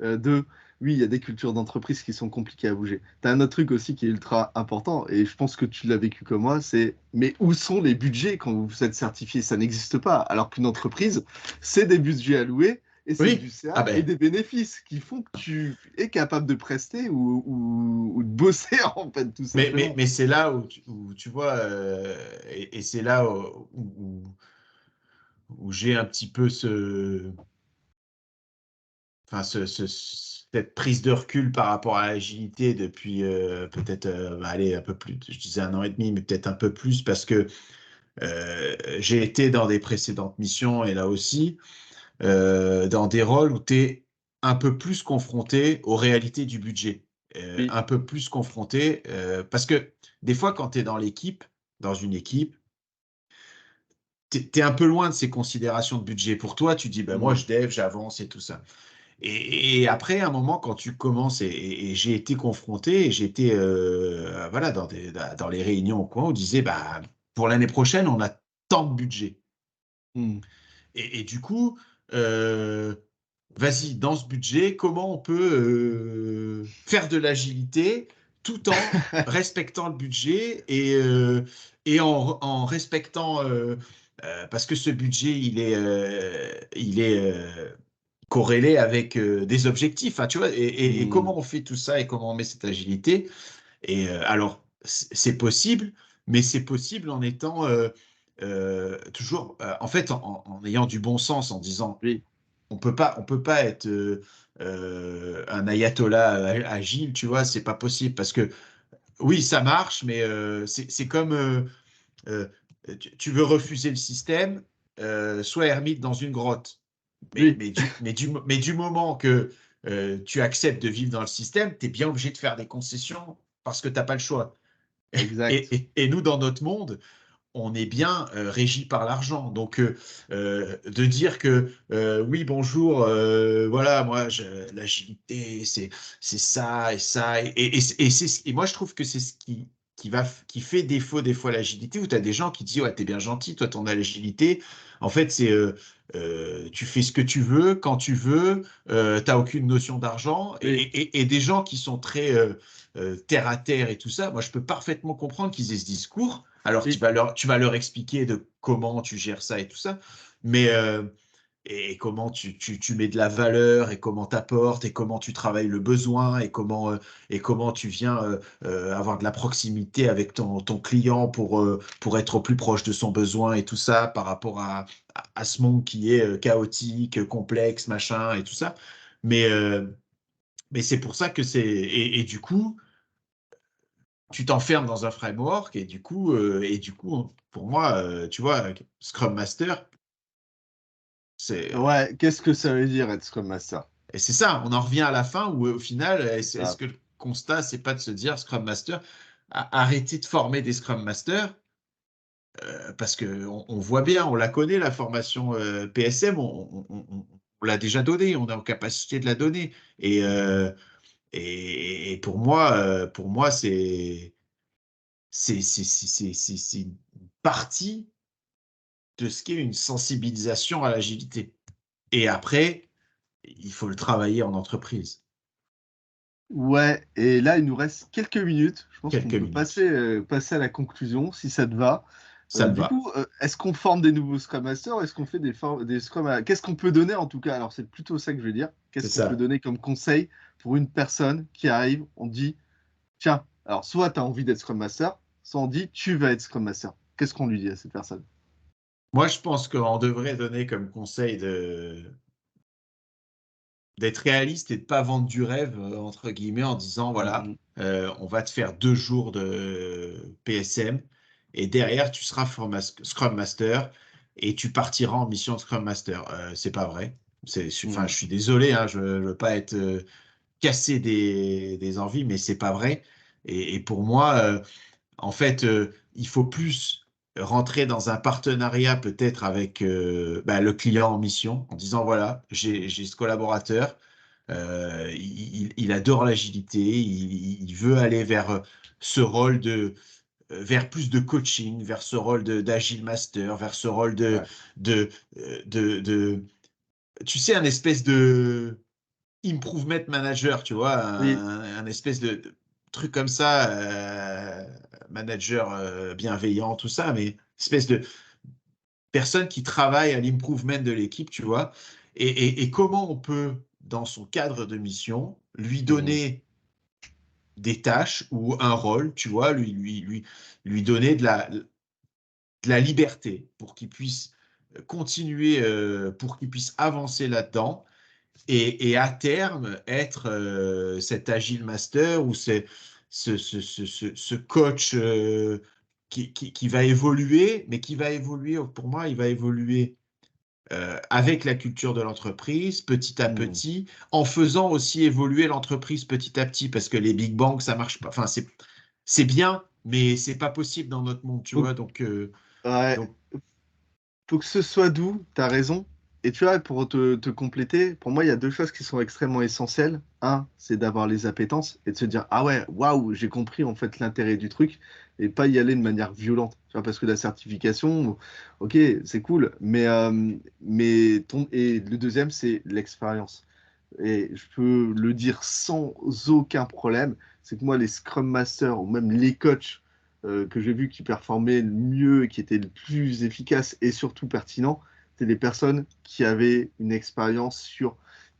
de, oui, il y a des cultures d'entreprise qui sont compliquées à bouger. T'as un autre truc aussi qui est ultra important, et je pense que tu l'as vécu comme moi, c'est, mais où sont les budgets quand vous êtes certifié? Ça n'existe pas, alors qu'une entreprise, c'est des budgets alloués, et c'est Oui, du ah CA et ben, des bénéfices qui font que tu es capable de prester ou de bosser, en fait, tout simplement. mais c'est là où tu vois, et c'est là où j'ai un petit peu enfin, cette prise de recul par rapport à l'agilité depuis peut-être, allez, un peu plus, je disais un an et demi, mais peut-être un peu plus, parce que j'ai été dans des précédentes missions et là aussi, dans des rôles où tu es un peu plus confronté aux réalités du budget, Oui. un peu plus confronté, parce que des fois, quand tu es dans une équipe, tu es un peu loin de ces considérations de budget. Pour toi, tu dis, ben, moi, Hmm. je dev, j'avance et tout ça. Et après, à un moment, quand tu commences, et j'ai été confronté, et j'étais voilà, dans les réunions au coin, on disait, bah, pour l'année prochaine, on a tant de budget. Hmm. Et du coup, euh, vas-y, dans ce budget, comment on peut faire de l'agilité tout en respectant le budget et en respectant, parce que ce budget, il est corrélé avec des objectifs, hein, tu vois, et Hmm. comment on fait tout ça et comment on met cette agilité. Et alors, c'est possible, mais c'est possible en étant toujours, en fait, en ayant du bon sens, en disant, Oui. on peut pas être un ayatollah agile, tu vois, c'est pas possible parce que oui, ça marche, mais c'est comme euh, tu veux refuser le système, sois ermite dans une grotte. Oui. Mais du moment que tu acceptes de vivre dans le système, tu es bien obligé de faire des concessions parce que tu n'as pas le choix. Exact. Et nous, dans notre monde, on est bien régi par l'argent. Donc, de dire que oui, bonjour, voilà, moi, l'agilité, c'est ça et ça. Et moi, je trouve que c'est ce qui fait défaut des fois à l'agilité, où tu as des gens qui disent, ouais, t'es bien gentil, toi, ton agilité. En fait, c'est tu fais ce que tu veux, quand tu veux, t'as aucune notion d'argent. Oui. Et des gens qui sont très terre à terre et tout ça, moi, je peux parfaitement comprendre qu'ils aient ce discours. Alors, Oui. tu vas leur expliquer de comment tu gères ça et tout ça, mais et comment tu mets de la valeur et comment tu apportes et comment tu travailles le besoin et comment tu viens avoir de la proximité avec ton client pour être au plus proche de son besoin et tout ça par rapport à ce monde qui est chaotique, complexe, machin et tout ça. Mais, euh, mais c'est pour ça que et du coup, tu t'enfermes dans un framework et du coup, pour moi, tu vois, Scrum Master, c'est Ouais, qu'est-ce que ça veut dire être Scrum Master? et c'est ça. On en revient à la fin où au final, est-ce Ah, que le constat, c'est pas de se dire Scrum Master, arrêter de former des Scrum Masters parce que on voit bien, on la connaît la formation PSM, on l'a déjà donnée, on est en capacité de la donner et pour moi, c'est une partie de ce qu'est une sensibilisation à l'agilité. Et après, il faut le travailler en entreprise. ouais, et là, il nous reste quelques minutes. Je pense qu'on Quelques peut minutes. passer à la conclusion, si ça te va. Ça me Du va. coup, est-ce qu'on forme des nouveaux Scrum Masters? Est-ce qu'on fait des Scrum? Qu'est-ce qu'on peut donner en tout cas? Alors, c'est plutôt ça que je veux dire. C'est Qu'est-ce qu'on peut ça. donner comme conseil pour une personne qui arrive? On dit, tiens, alors soit tu as envie d'être Scrum Master, soit on dit, tu vas être Scrum Master. Qu'est-ce qu'on lui dit à cette personne? Moi, je pense qu'on devrait donner comme conseil d'être réaliste et de ne pas vendre du rêve, entre guillemets, en disant, voilà, Mhm. on va te faire 2 jours de PSM et derrière, tu seras Scrum Master et tu partiras en mission de Scrum Master. C'est pas vrai. Enfin, je Mhm. suis désolé, hein, je ne veux pas être cassé des envies, mais c'est pas vrai. Et pour moi, en fait, il faut plus rentrer dans un partenariat peut-être avec bah, le client en mission, en disant, voilà, j'ai ce collaborateur, il adore l'agilité, il veut aller vers ce rôle vers plus de coaching, vers ce rôle d'agile master, vers ce rôle Ouais. de, de, tu sais, un espèce de improvement manager, tu vois, Oui. un espèce de truc comme ça, manager bienveillant, tout ça, mais espèce de personne qui travaille à l'improvement de l'équipe, tu vois, et comment on peut, dans son cadre de mission, lui Mhm. donner des tâches ou un rôle, tu vois, lui donner de la liberté pour qu'il puisse continuer, pour qu'il puisse avancer là-dedans et à terme être cet agile master ou ce coach qui va évoluer, mais qui va évoluer, pour moi, il va évoluer avec la culture de l'entreprise, petit à Mhm. petit, en faisant aussi évoluer l'entreprise petit à petit, parce que les big bangs, ça marche pas. Enfin, c'est bien, mais c'est pas possible dans notre monde, tu Faut, vois. ouais, Donc faut que ce soit doux, tu as raison. Et tu vois, pour te compléter, pour moi, il y a deux choses qui sont extrêmement essentielles. Un, c'est d'avoir les appétences et de se dire, ah ouais, waouh, j'ai compris en fait l'intérêt du truc et pas y aller de manière violente. Tu vois, parce que la certification, ok, c'est cool, et le deuxième, c'est l'expérience. Et je peux le dire sans aucun problème, c'est que moi, les Scrum Masters ou même les coachs que j'ai vus qui performaient le mieux, et qui étaient le plus efficaces et surtout pertinents, c'est des personnes qui avaient une expérience sur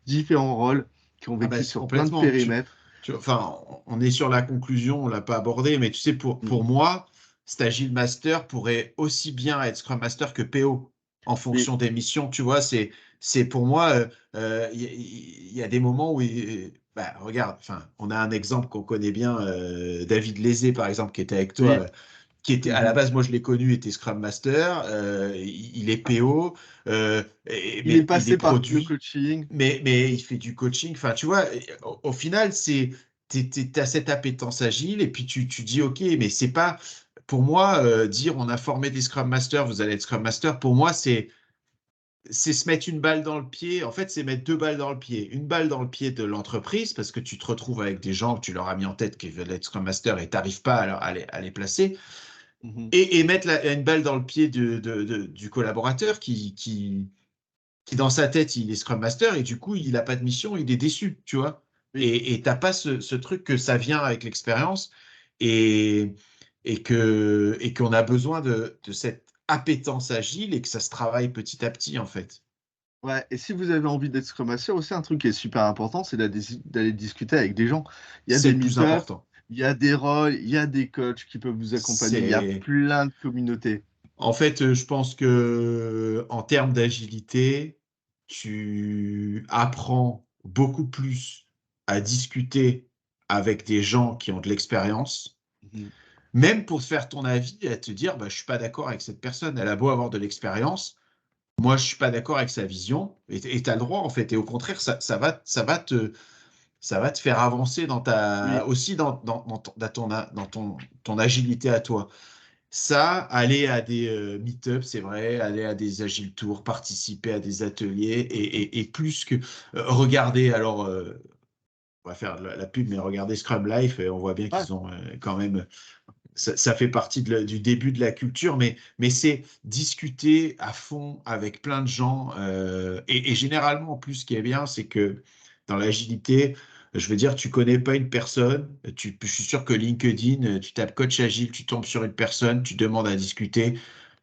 différents rôles, qui ont ah ben, vécu c'est sur plein de complètement. périmètres. Enfin, on est sur la conclusion, on l'a pas abordé, mais tu sais, pour Mhm. moi, cet Agile Master pourrait aussi bien être Scrum Master que PO en Oui, fonction des missions. Tu vois, c'est pour moi, il y a des moments où, bah, regarde, enfin, on a un exemple qu'on connaît bien, David Lézé, par exemple, qui était avec toi oui, qui était à la base, moi je l'ai connu, était Scrum Master, il est PO, Il est mais il est passé par le produit, coaching. mais il fait du coaching. Enfin, tu vois, au final, t'as cette appétence agile et puis tu dis, OK, mais c'est pas, pour moi, dire on a formé des Scrum Masters, vous allez être Scrum Master, pour moi, c'est se mettre une balle dans le pied. En fait, c'est mettre deux balles dans le pied. Une balle dans le pied de l'entreprise parce que tu te retrouves avec des gens que tu leur as mis en tête qui veulent être Scrum Master et tu n'arrives pas à les placer. Mhm. Et mettre une balle dans le pied du collaborateur qui, dans sa tête, il est Scrum Master et du coup, il n'a pas de mission, il est déçu, tu vois. Oui. Et tu n'as pas ce truc que ça vient avec l'expérience et, et qu'on a besoin de cette appétence agile et que ça se travaille petit à petit, en fait. Ouais, et si vous avez envie d'être Scrum Master, aussi un truc qui est super important, c'est d'aller discuter avec des gens. Il y a C'est des le plus meet-ups, important. il y a des rôles, il y a des coachs qui peuvent vous accompagner, il y a C'est plein de communautés. En fait, je pense que en termes d'agilité, tu apprends beaucoup plus à discuter avec des gens qui ont de l'expérience, Mhm. même pour te faire ton avis et à te dire, bah, je suis pas d'accord avec cette personne. Elle a beau avoir de l'expérience, moi, je suis pas d'accord avec sa vision. Et tu as le droit, en fait. Et au contraire, ça va te faire avancer Oui, aussi ton agilité à toi. Ça, aller à des meet-ups, c'est vrai, aller à des Agile Tours, participer à des ateliers et plus que regarder, alors on va faire la pub, mais regarder Scrum Life, on voit bien ouais, qu'ils ont quand même, ça fait partie du début de la culture, mais c'est discuter à fond avec plein de gens. Et généralement, en plus, ce qui est bien, c'est que dans l'agilité, je veux dire, tu connais pas une personne, je suis sûr que LinkedIn, tu tapes coach agile, tu tombes sur une personne, tu demandes à discuter.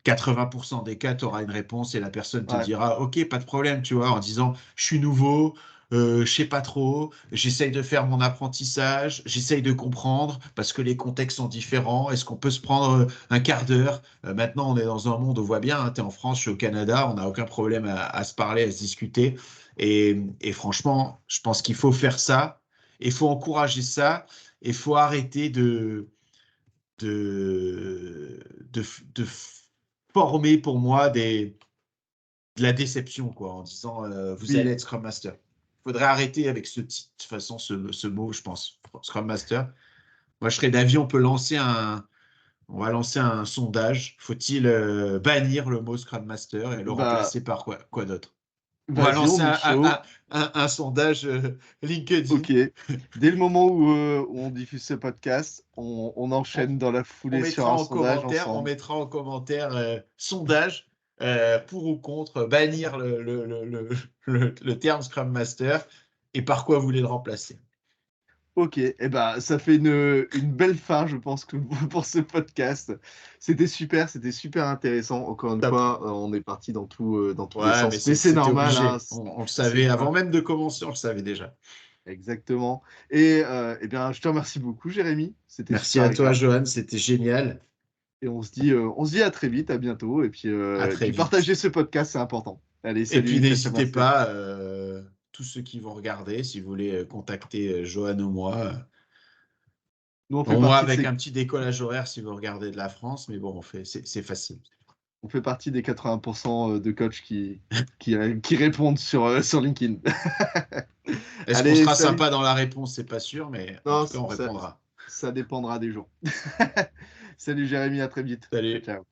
80% des cas, tu auras une réponse et la personne te ouais, dira, OK, pas de problème, tu vois, en disant, je suis nouveau, je sais pas trop, j'essaye de faire mon apprentissage, j'essaye de comprendre parce que les contextes sont différents. Est-ce qu'on peut se prendre un quart d'heure? Maintenant, on est dans un monde, on voit bien, hein, tu es en France, je suis au Canada, on n'a aucun problème à se parler, à se discuter. Et franchement, je pense qu'il faut faire ça, il faut encourager ça, il faut arrêter de, de, de former pour moi de la déception, quoi, en disant vous allez oui. être Scrum Master. Il faudrait arrêter avec de toute façon, ce mot, je pense, Scrum Master. Moi, je serais d'avis, on va lancer un sondage. Faut-il bannir le mot Scrum Master et le Bah, remplacer par quoi d'autre? On va vas-y, lancer on est chaud. un sondage LinkedIn. Ok. Dès le moment où on diffuse ce podcast, on On, enchaîne dans la on foulée sur mettra un en sondage commentaire, ensemble. sondage pour ou contre bannir le terme Scrum Master et par quoi vous voulez le remplacer. Ok, eh ben, ça fait une belle fin, je pense, que pour ce podcast. C'était super intéressant. Encore une Top. fois, on est parti dans tous les Ouais, mais sens, mais c'est c'était normal, hein, obligé. On le c'est savait avant même de commencer, on le savait déjà. exactement. Et eh bien, je te remercie beaucoup, Jérémy. C'était Merci super à toi, agréable. Johan, c'était génial. Et on se dit à très vite, à bientôt. À Et très puis vite. partager ce podcast, c'est important. Allez, Et puis salut, ciao, ciao, n'hésitez merci. pas, tous ceux qui vont regarder, si vous voulez contacter Johan ou moi. Nous, on fait Bon, moi, partie de avec ces un petit décollage horaire si vous regardez de la France, mais bon, c'est facile. On fait partie des 80% de coachs qui répondent sur LinkedIn. Est-ce qu'on Allez, sera salut. sympa dans la réponse? C'est pas sûr, mais en Non, tout cas, on répondra. ça dépendra des jours. Salut Jérémy, à très vite. Ciao, Salut. ciao.